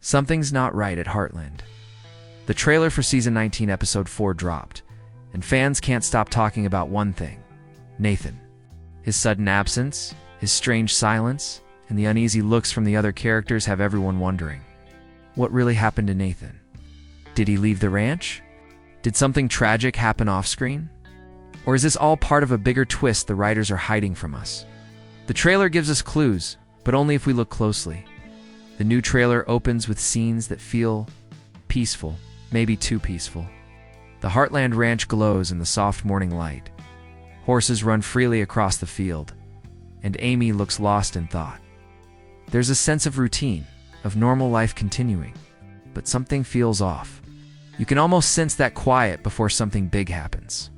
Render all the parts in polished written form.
Something's not right at Heartland. The trailer for Season 19, Episode 4 dropped, and fans can't stop talking about one thing: Nathan. His sudden absence, his strange silence, and the uneasy looks from the other characters have everyone wondering. What really happened to Nathan? Did he leave the ranch? Did something tragic happen off-screen? Or is this all part of a bigger twist the writers are hiding from us? The trailer gives us clues, but only if we look closely. The new trailer opens with scenes that feel peaceful, maybe too peaceful. The Heartland Ranch glows in the soft morning light. Horses run freely across the field, and Amy looks lost in thought. There's a sense of routine, of normal life continuing, but something feels off. You can almost sense that quiet before something big happens.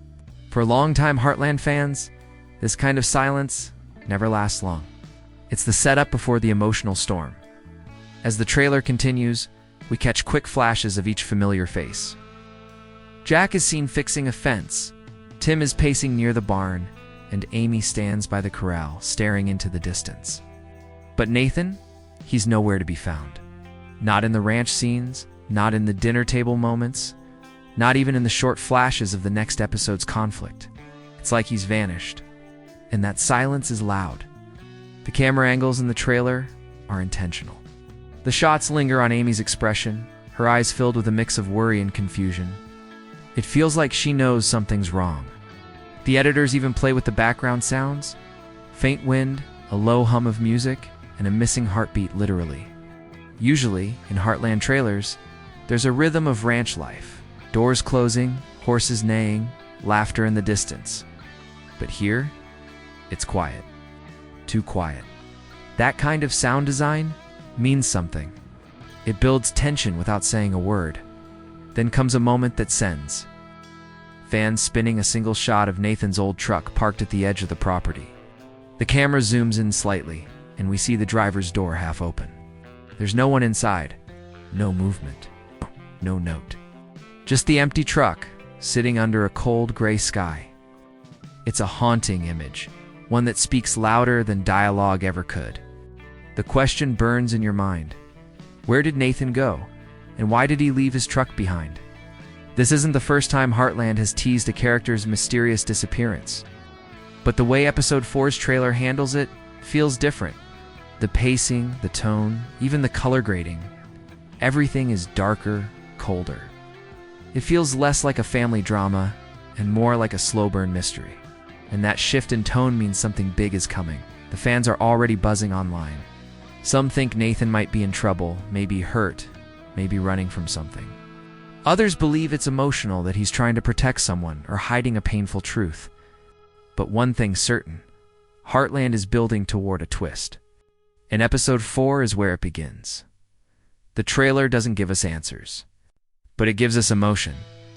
For longtime Heartland fans, this kind of silence never lasts long. It's the setup before the emotional storm. As the trailer continues, we catch quick flashes of each familiar face. Jack is seen fixing a fence, Tim is pacing near the barn, and Amy stands by the corral, staring into the distance. But Nathan? He's nowhere to be found. Not in the ranch scenes, not in the dinner table moments, not even in the short flashes of the next episode's conflict. It's like he's vanished. And that silence is loud. The camera angles in the trailer are intentional. The shots linger on Amy's expression, her eyes filled with a mix of worry and confusion. It feels like she knows something's wrong. The editors even play with the background sounds: faint wind, a low hum of music, and a missing heartbeat literally. Usually, in Heartland trailers, there's a rhythm of ranch life. Doors closing, horses neighing, laughter in the distance. But here, it's quiet. Too quiet. That kind of sound design means something. It builds tension without saying a word. Then comes a moment that sends. Fans spinning a single shot of Nathan's old truck parked at the edge of the property. The camera zooms in slightly, and we see the driver's door half open. There's no one inside. No movement. No note. Just the empty truck, sitting under a cold gray sky. It's a haunting image, one that speaks louder than dialogue ever could. The question burns in your mind. Where did Nathan go? And why did he leave his truck behind? This isn't the first time Heartland has teased a character's mysterious disappearance. But the way Episode 4's trailer handles it feels different. The pacing, the tone, even the color grading. Everything is darker, colder. It feels less like a family drama and more like a slow burn mystery. And that shift in tone means something big is coming. The fans are already buzzing online. Some think Nathan might be in trouble, maybe hurt, maybe running from something. Others believe it's emotional, that he's trying to protect someone or hiding a painful truth. But one thing's certain: Heartland is building toward a twist. And Episode 4 is where it begins. The trailer doesn't give us answers, but it gives us emotion,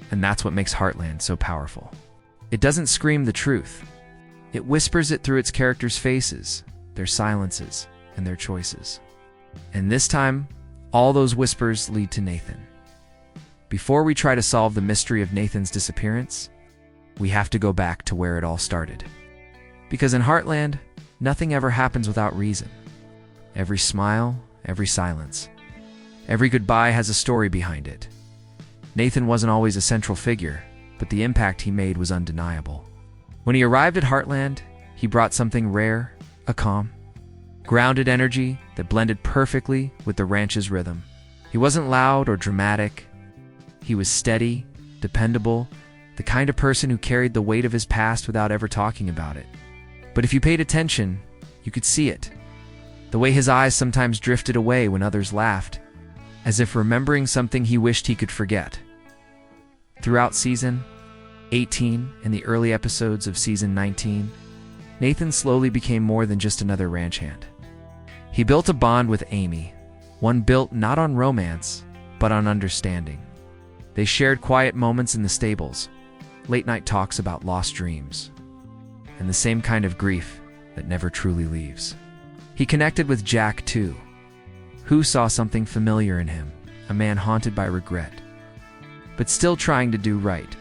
and that's what makes Heartland so powerful. It doesn't scream the truth. It whispers it through its characters' faces, their silences, and their choices. And this time, all those whispers lead to Nathan. Before we try to solve the mystery of Nathan's disappearance, we have to go back to where it all started. Because in Heartland, nothing ever happens without reason. Every smile, every silence, every goodbye has a story behind it. Nathan wasn't always a central figure, but the impact he made was undeniable. When he arrived at Heartland, he brought something rare: a calm, grounded energy that blended perfectly with the ranch's rhythm. He wasn't loud or dramatic. He was steady, dependable, the kind of person who carried the weight of his past without ever talking about it. But if you paid attention, you could see it. The way his eyes sometimes drifted away when others laughed, as if remembering something he wished he could forget. Throughout Season 18 and the early episodes of Season 19, Nathan slowly became more than just another ranch hand. He built a bond with Amy, one built not on romance, but on understanding. They shared quiet moments in the stables, late-night talks about lost dreams, and the same kind of grief that never truly leaves. He connected with Jack, too, who saw something familiar in him, a man haunted by regret, but still trying to do right.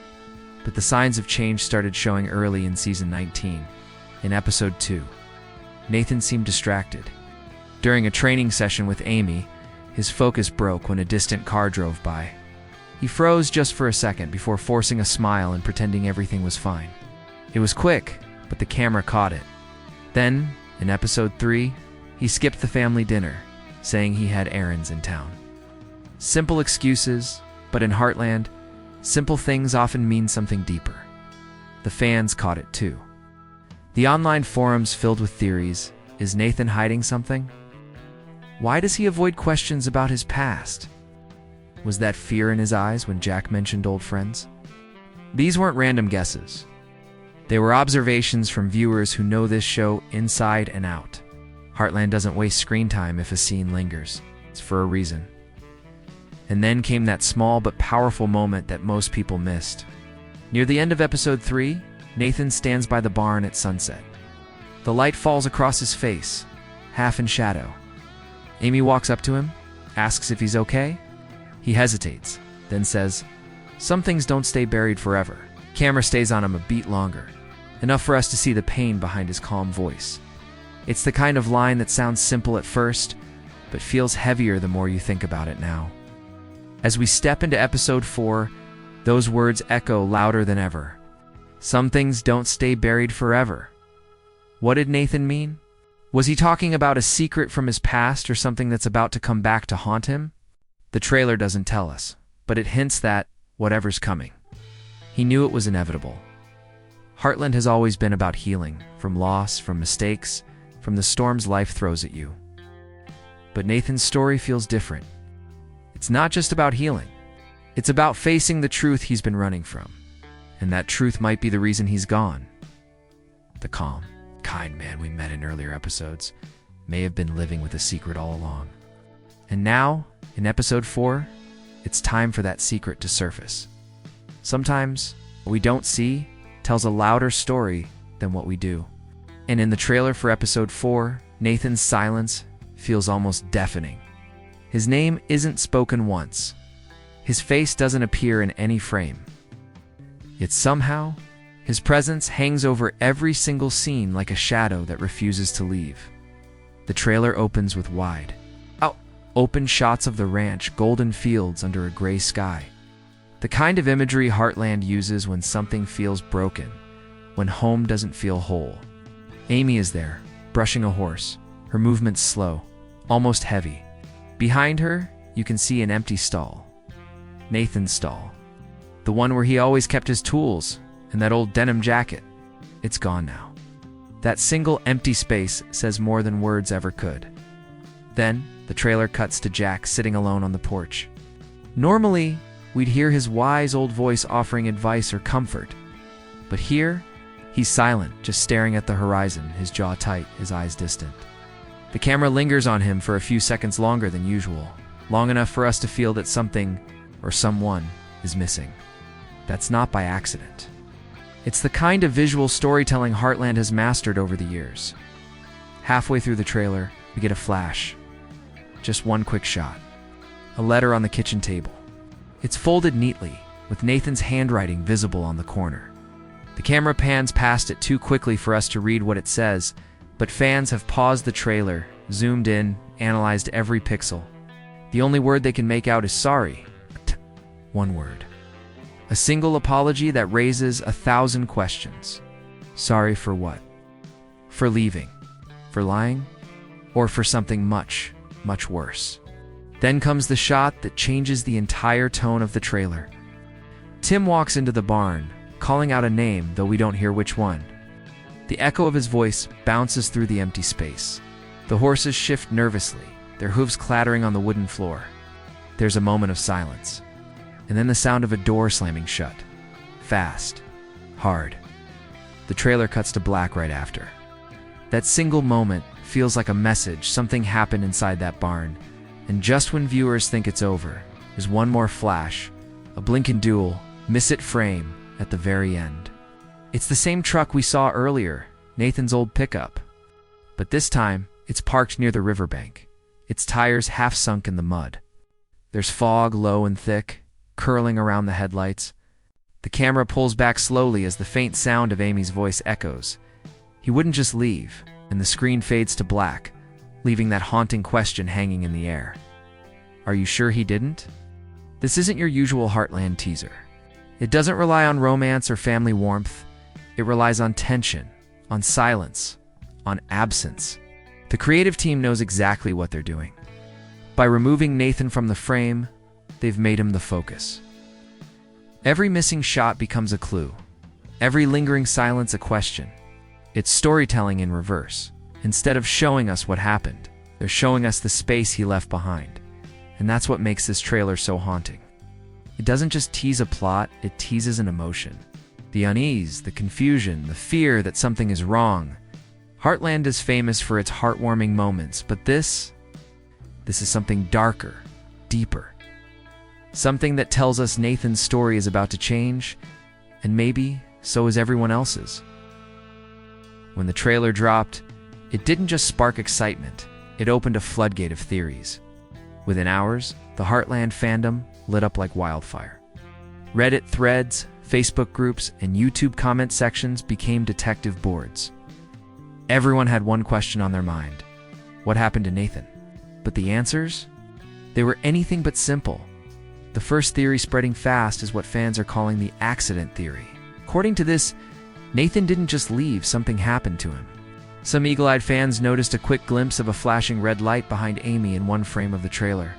But the signs of change started showing early in Season 19. In Episode 2, Nathan seemed distracted. During a training session with Amy, His focus broke when a distant car drove by. He froze just for a second before forcing a smile and pretending everything was fine. It was quick, but the camera caught it. Then, in episode 3, he skipped the family dinner, saying he had errands in town. Simple excuses, but in Heartland, simple things often mean something deeper. The fans caught it too. The online forums filled with theories. Is Nathan hiding something? Why does he avoid questions about his past? Was that fear in his eyes when Jack mentioned old friends? These weren't random guesses. They were observations from viewers who know this show inside and out. Heartland doesn't waste screen time if a scene lingers. It's for a reason. And then came that small but powerful moment that most people missed. Near the end of episode 3, Nathan stands by the barn at sunset. The light falls across his face, half in shadow. Amy walks up to him, asks if he's okay. He hesitates, then says, "Some things don't stay buried forever." Camera stays on him a beat longer, enough for us to see the pain behind his calm voice. It's the kind of line that sounds simple at first, but feels heavier the more you think about it now. As we step into episode 4, those words echo louder than ever. Some things don't stay buried forever. What did Nathan mean? Was he talking about a secret from his past or something that's about to come back to haunt him? The trailer doesn't tell us, but it hints that whatever's coming. He knew it was inevitable. Heartland has always been about healing, from loss, from mistakes, from the storms life throws at you. But Nathan's story feels different. It's not just about healing. It's about facing the truth he's been running from. And that truth might be the reason he's gone. The calm, kind man we met in earlier episodes may have been living with a secret all along. And now, in episode 4, it's time for that secret to surface. Sometimes, what we don't see tells a louder story than what we do. And in the trailer for episode 4, Nathan's silence feels almost deafening. His name isn't spoken once. His face doesn't appear in any frame. Yet somehow, his presence hangs over every single scene like a shadow that refuses to leave. The trailer opens with wide, open shots of the ranch, golden fields under a gray sky. The kind of imagery Heartland uses when something feels broken, when home doesn't feel whole. Amy is there, brushing a horse, her movements slow, almost heavy. Behind her, you can see an empty stall. Nathan's stall. The one where he always kept his tools and that old denim jacket. It's gone now. That single empty space says more than words ever could. Then, the trailer cuts to Jack sitting alone on the porch. Normally, we'd hear his wise old voice offering advice or comfort. But here, he's silent, just staring at the horizon, his jaw tight, his eyes distant. The camera lingers on him for a few seconds longer than usual, long enough for us to feel that something, or someone, is missing. That's not by accident. It's the kind of visual storytelling Heartland has mastered over the years. Halfway through the trailer, we get a flash. Just one quick shot. A letter on the kitchen table. It's folded neatly, with Nathan's handwriting visible on the corner. The camera pans past it too quickly for us to read what it says, but fans have paused the trailer, zoomed in, analyzed every pixel. The only word they can make out is sorry. One word. A single apology that raises 1,000 questions. Sorry for what? For leaving? For lying? Or for something much, much worse? Then comes the shot that changes the entire tone of the trailer. Tim walks into the barn, calling out a name, though we don't hear which one. The echo of his voice bounces through the empty space. The horses shift nervously, their hooves clattering on the wooden floor. There's a moment of silence, and then the sound of a door slamming shut. Fast. Hard. The trailer cuts to black right after. That single moment feels like a message. Something happened inside that barn, and just when viewers think it's over, there's one more flash, a blink and duel, miss-it frame at the very end. It's the same truck we saw earlier, Nathan's old pickup. But this time, it's parked near the riverbank, its tires half sunk in the mud. There's fog, low and thick, curling around the headlights. The camera pulls back slowly as the faint sound of Amy's voice echoes. He wouldn't just leave, and the screen fades to black, leaving that haunting question hanging in the air. Are you sure he didn't? This isn't your usual Heartland teaser. It doesn't rely on romance or family warmth. It relies on tension, on silence, on absence. The creative team knows exactly what they're doing. By removing Nathan from the frame, they've made him the focus. Every missing shot becomes a clue. Every lingering silence a question. It's storytelling in reverse. Instead of showing us what happened, they're showing us the space he left behind. And that's what makes this trailer so haunting. It doesn't just tease a plot, it teases an emotion. The unease, the confusion, the fear that something is wrong. Heartland is famous for its heartwarming moments, but this is something darker, deeper. Something that tells us Nathan's story is about to change, and maybe so is everyone else's. When the trailer dropped, it didn't just spark excitement, it opened a floodgate of theories. Within hours, the Heartland fandom lit up like wildfire. Reddit threads, Facebook groups, and YouTube comment sections became detective boards. Everyone had one question on their mind. What happened to Nathan? But the answers? They were anything but simple. The first theory spreading fast is what fans are calling the accident theory. According to this, Nathan didn't just leave, something happened to him. Some eagle-eyed fans noticed a quick glimpse of a flashing red light behind Amy in one frame of the trailer.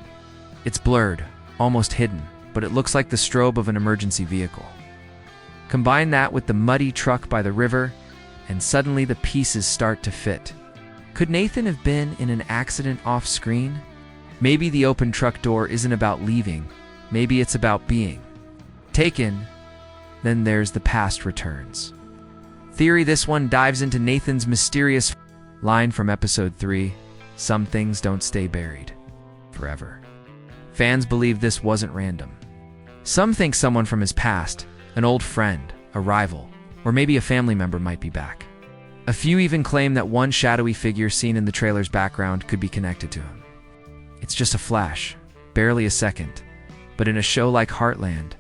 It's blurred, almost hidden, but it looks like the strobe of an emergency vehicle. Combine that with the muddy truck by the river, and suddenly the pieces start to fit. Could Nathan have been in an accident off-screen? Maybe the open truck door isn't about leaving, maybe it's about being taken. Then there's the past returns. Theory this one dives into Nathan's mysterious line from episode 3, "Some things don't stay buried forever." Fans believe this wasn't random. Some think someone from his past, an old friend, a rival, or maybe a family member might be back. A few even claim that one shadowy figure seen in the trailer's background could be connected to him. It's just a flash, barely a second, but in a show like Heartland,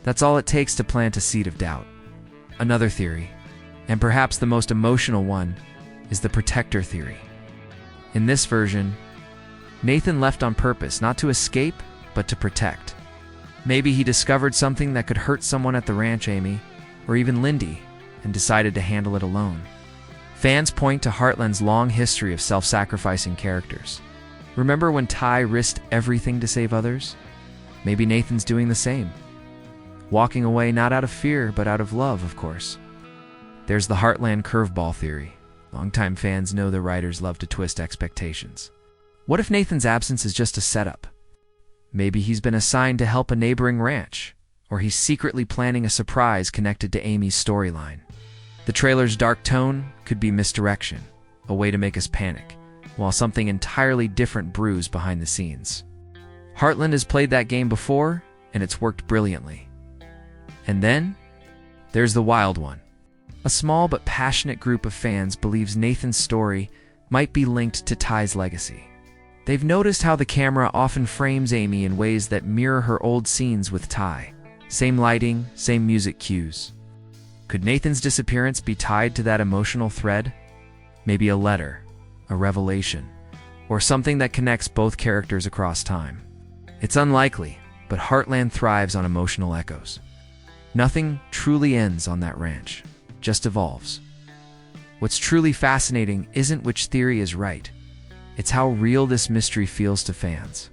that's all it takes to plant a seed of doubt. Another theory, and perhaps the most emotional one, is the protector theory. In this version, Nathan left on purpose, not to escape, but to protect. Maybe he discovered something that could hurt someone at the ranch, Amy, or even Lindy, and decided to handle it alone. Fans point to Heartland's long history of self-sacrificing characters. Remember when Ty risked everything to save others? Maybe Nathan's doing the same. Walking away not out of fear, but out of love, of course. There's the Heartland curveball theory. Longtime fans know the writers love to twist expectations. What if Nathan's absence is just a setup? Maybe he's been assigned to help a neighboring ranch, or he's secretly planning a surprise connected to Amy's storyline. The trailer's dark tone could be misdirection, a way to make us panic, while something entirely different brews behind the scenes. Heartland has played that game before, and it's worked brilliantly. And then, there's the wild one. A small but passionate group of fans believes Nathan's story might be linked to Ty's legacy. They've noticed how the camera often frames Amy in ways that mirror her old scenes with Ty. Same lighting, same music cues. Could Nathan's disappearance be tied to that emotional thread? Maybe a letter, a revelation, or something that connects both characters across time. It's unlikely, but Heartland thrives on emotional echoes. Nothing truly ends on that ranch, just evolves. What's truly fascinating isn't which theory is right. It's how real this mystery feels to fans.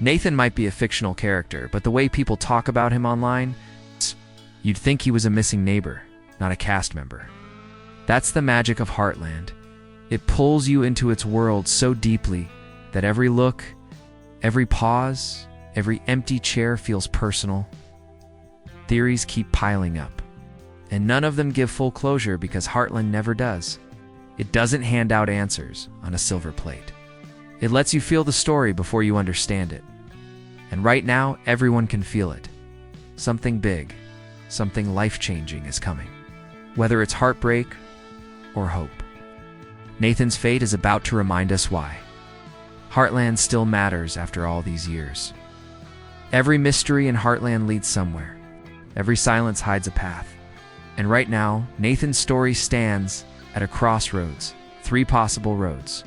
Nathan might be a fictional character, but the way people talk about him online, you'd think he was a missing neighbor, not a cast member. That's the magic of Heartland. It pulls you into its world so deeply that every look, every pause, every empty chair feels personal. Theories keep piling up, and none of them give full closure because Heartland never does. It doesn't hand out answers on a silver plate. It lets you feel the story before you understand it. And right now, everyone can feel it. Something big, something life-changing is coming. Whether it's heartbreak or hope. Nathan's fate is about to remind us why. Heartland still matters after all these years. Every mystery in Heartland leads somewhere. Every silence hides a path. And right now, Nathan's story stands at a crossroads, 3 possible roads,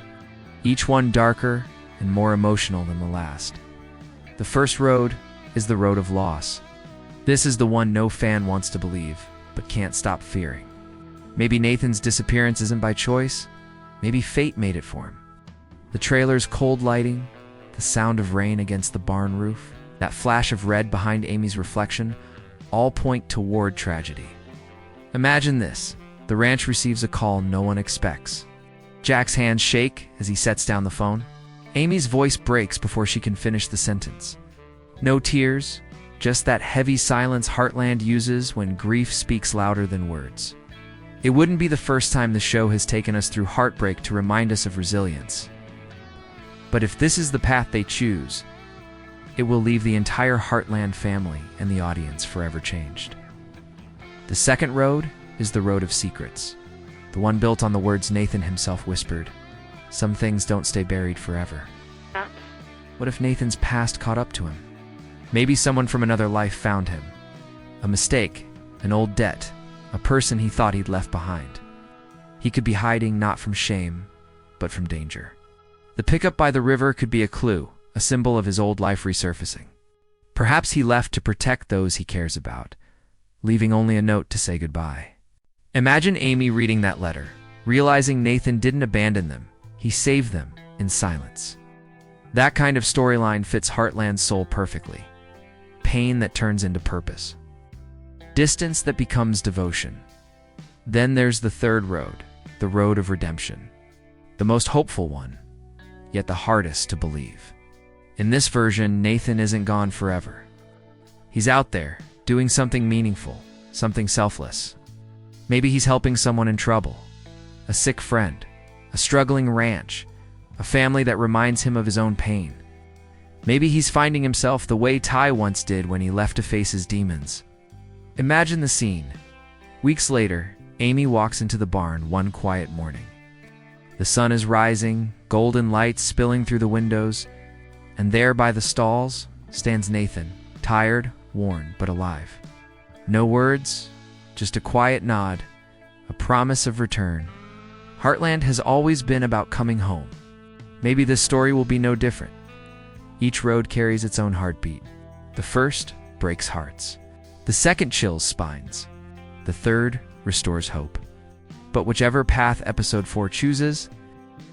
each one darker and more emotional than the last. The first road is the road of loss. This is the one no fan wants to believe, but can't stop fearing. Maybe Nathan's disappearance isn't by choice. Maybe fate made it for him. The trailer's cold lighting, the sound of rain against the barn roof, that flash of red behind Amy's reflection, all point toward tragedy. Imagine this. The ranch receives a call no one expects. Jack's hands shake as he sets down the phone. Amy's voice breaks before she can finish the sentence. No tears, just that heavy silence Heartland uses when grief speaks louder than words. It wouldn't be the first time the show has taken us through heartbreak to remind us of resilience. But if this is the path they choose, it will leave the entire Heartland family and the audience forever changed. The second road is the road of secrets, the one built on the words Nathan himself whispered. Some things don't stay buried forever. What if Nathan's past caught up to him? Maybe someone from another life found him. A mistake, an old debt, a person he thought he'd left behind. He could be hiding not from shame, but from danger. The pickup by the river could be a clue, a symbol of his old life resurfacing. Perhaps he left to protect those he cares about, leaving only a note to say goodbye. Imagine Amy reading that letter, realizing Nathan didn't abandon them, he saved them in silence. That kind of storyline fits Heartland's soul perfectly. Pain that turns into purpose. Distance that becomes devotion. Then there's the third road, the road of redemption. The most hopeful one, yet the hardest to believe. In this version, Nathan isn't gone forever. He's out there, doing something meaningful, something selfless. Maybe he's helping someone in trouble, a sick friend, a struggling ranch, a family that reminds him of his own pain. Maybe he's finding himself the way Ty once did when he left to face his demons. Imagine the scene. Weeks later, Amy walks into the barn one quiet morning. The sun is rising, golden lights spilling through the windows, and there by the stalls stands Nathan, tired, worn, but alive. No words, just a quiet nod, a promise of return. Heartland has always been about coming home. Maybe this story will be no different. Each road carries its own heartbeat. The first breaks hearts. The second chills spines. The third restores hope. But whichever path episode 4 chooses,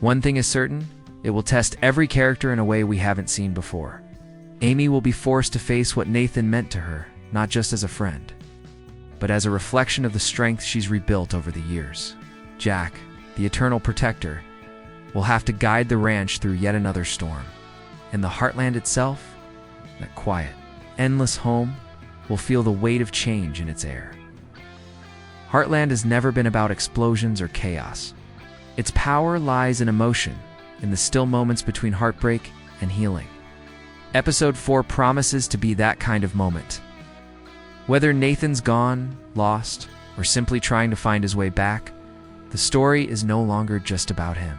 one thing is certain, it will test every character in a way we haven't seen before. Amy will be forced to face what Nathan meant to her, not just as a friend, but as a reflection of the strength she's rebuilt over the years. Jack, the eternal protector, will have to guide the ranch through yet another storm. And the Heartland itself, that quiet, endless home, will feel the weight of change in its air. Heartland has never been about explosions or chaos. Its power lies in emotion, in the still moments between heartbreak and healing. Episode 4 promises to be that kind of moment. Whether Nathan's gone, lost, or simply trying to find his way back, the story is no longer just about him.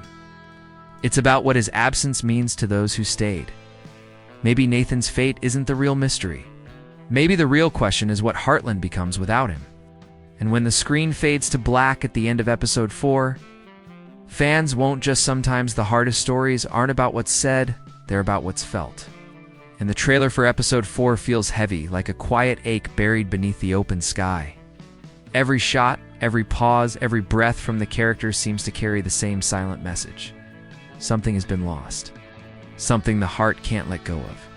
It's about what his absence means to those who stayed. Maybe Nathan's fate isn't the real mystery. Maybe the real question is what Heartland becomes without him. And when the screen fades to black at the end of episode 4, fans won't just sometimes the hardest stories aren't about what's said, they're about what's felt. And the trailer for episode 4 feels heavy, like a quiet ache buried beneath the open sky. Every shot, every pause, every breath from the characters seems to carry the same silent message. Something has been lost. Something the heart can't let go of.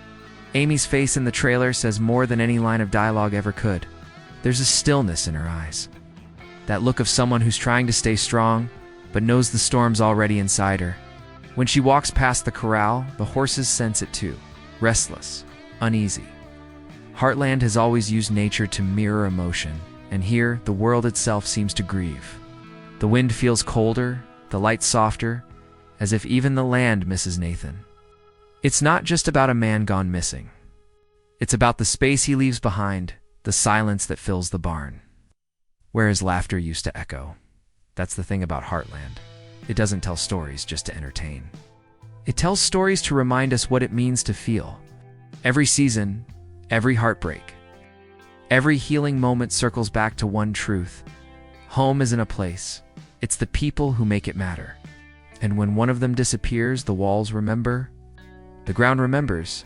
Amy's face in the trailer says more than any line of dialogue ever could. There's a stillness in her eyes. That look of someone who's trying to stay strong, but knows the storm's already inside her. When she walks past the corral, the horses sense it too. Restless, uneasy. Heartland has always used nature to mirror emotion, and here, the world itself seems to grieve. The wind feels colder, the light softer, as if even the land misses Nathan. It's not just about a man gone missing. It's about the space he leaves behind, the silence that fills the barn, where his laughter used to echo. That's the thing about Heartland. It doesn't tell stories just to entertain. It tells stories to remind us what it means to feel. Every season, every heartbreak, every healing moment circles back to one truth. Home isn't a place. It's the people who make it matter. And when one of them disappears, the walls remember. The ground remembers.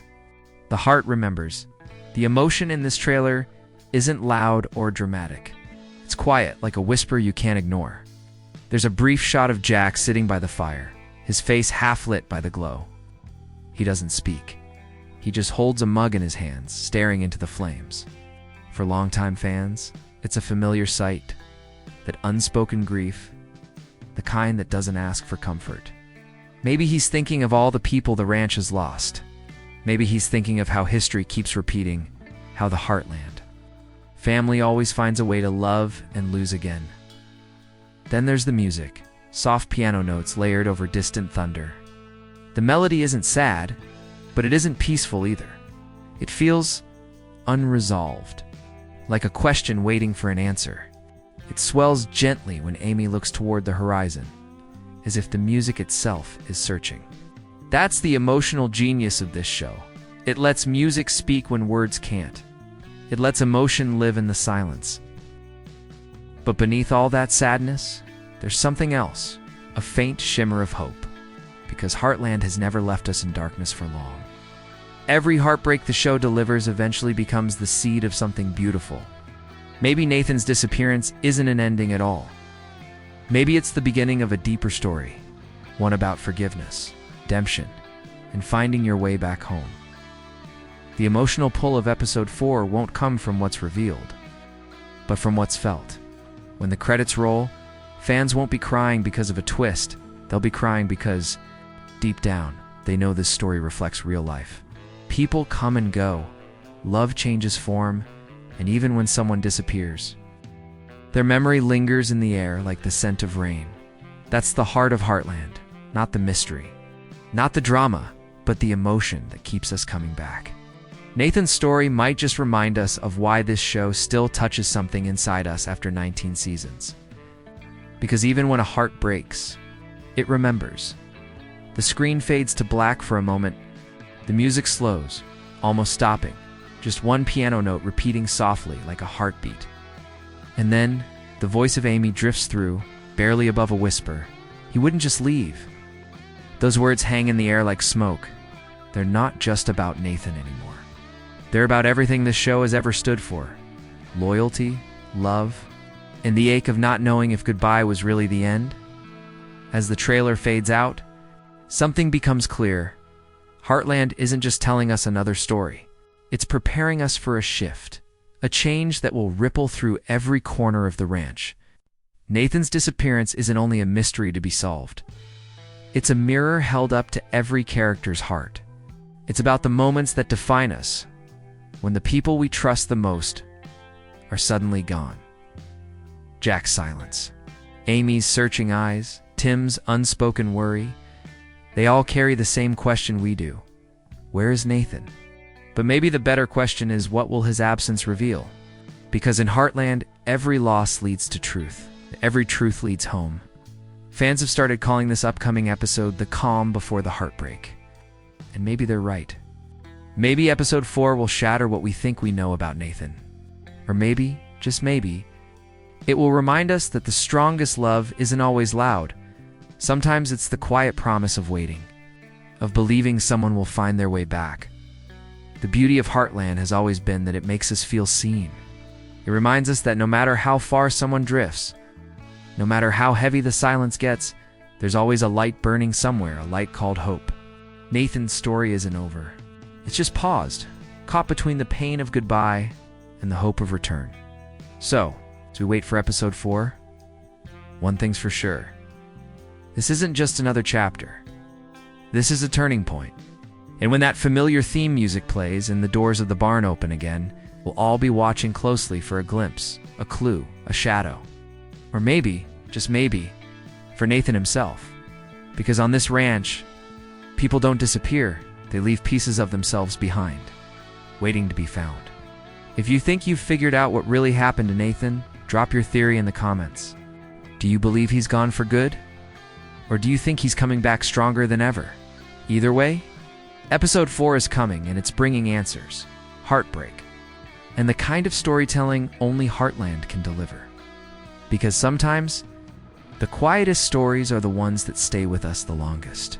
The heart remembers. The emotion in this trailer isn't loud or dramatic. It's quiet, like a whisper you can't ignore. There's a brief shot of Jack sitting by the fire, his face half lit by the glow. He doesn't speak. He just holds a mug in his hands, staring into the flames. For longtime fans, it's a familiar sight, that unspoken grief, the kind that doesn't ask for comfort. Maybe he's thinking of all the people the ranch has lost. Maybe he's thinking of how history keeps repeating, how the Heartland. Family always finds a way to love and lose again. Then there's the music, soft piano notes layered over distant thunder. The melody isn't sad, but it isn't peaceful either. It feels unresolved, like a question waiting for an answer. It swells gently when Amy looks toward the horizon, as if the music itself is searching. That's the emotional genius of this show. It lets music speak when words can't. It lets emotion live in the silence. But beneath all that sadness, there's something else, a faint shimmer of hope, because Heartland has never left us in darkness for long. Every heartbreak the show delivers eventually becomes the seed of something beautiful. Maybe Nathan's disappearance isn't an ending at all. Maybe it's the beginning of a deeper story, one about forgiveness, redemption, and finding your way back home. The emotional pull of episode 4 won't come from what's revealed, but from what's felt. When the credits roll, fans won't be crying because of a twist. They'll be crying because, deep down, they know this story reflects real life. People come and go, love changes form, and even when someone disappears, their memory lingers in the air like the scent of rain. That's the heart of Heartland, not the mystery, not the drama, but the emotion that keeps us coming back. Nathan's story might just remind us of why this show still touches something inside us after 19 seasons. Because even when a heart breaks, it remembers. The screen fades to black for a moment. The music slows, almost stopping. Just one piano note repeating softly like a heartbeat. And then, the voice of Amy drifts through, barely above a whisper. He wouldn't just leave. Those words hang in the air like smoke. They're not just about Nathan anymore. They're about everything this show has ever stood for. Loyalty, love, and the ache of not knowing if goodbye was really the end. As the trailer fades out, something becomes clear. Heartland isn't just telling us another story. It's preparing us for a shift, a change that will ripple through every corner of the ranch. Nathan's disappearance isn't only a mystery to be solved. It's a mirror held up to every character's heart. It's about the moments that define us, when the people we trust the most are suddenly gone. Jack's silence, Amy's searching eyes, Tim's unspoken worry, they all carry the same question we do. Where is Nathan? But maybe the better question is, what will his absence reveal? Because in Heartland, every loss leads to truth. Every truth leads home. Fans have started calling this upcoming episode the calm before the heartbreak. And maybe they're right. Maybe episode 4 will shatter what we think we know about Nathan. Or maybe, just maybe, it will remind us that the strongest love isn't always loud. Sometimes it's the quiet promise of waiting, of believing someone will find their way back. The beauty of Heartland has always been that it makes us feel seen. It reminds us that no matter how far someone drifts, no matter how heavy the silence gets, there's always a light burning somewhere, a light called hope. Nathan's story isn't over. It's just paused, caught between the pain of goodbye and the hope of return. So, as we wait for episode 4, one thing's for sure. This isn't just another chapter. This is a turning point. And when that familiar theme music plays and the doors of the barn open again, we'll all be watching closely for a glimpse, a clue, a shadow. Or maybe, just maybe, for Nathan himself. Because on this ranch, people don't disappear, they leave pieces of themselves behind, waiting to be found. If you think you've figured out what really happened to Nathan, drop your theory in the comments. Do you believe he's gone for good? Or do you think he's coming back stronger than ever? Either way, episode 4 is coming, and it's bringing answers, heartbreak, and the kind of storytelling only Heartland can deliver. Because sometimes, the quietest stories are the ones that stay with us the longest.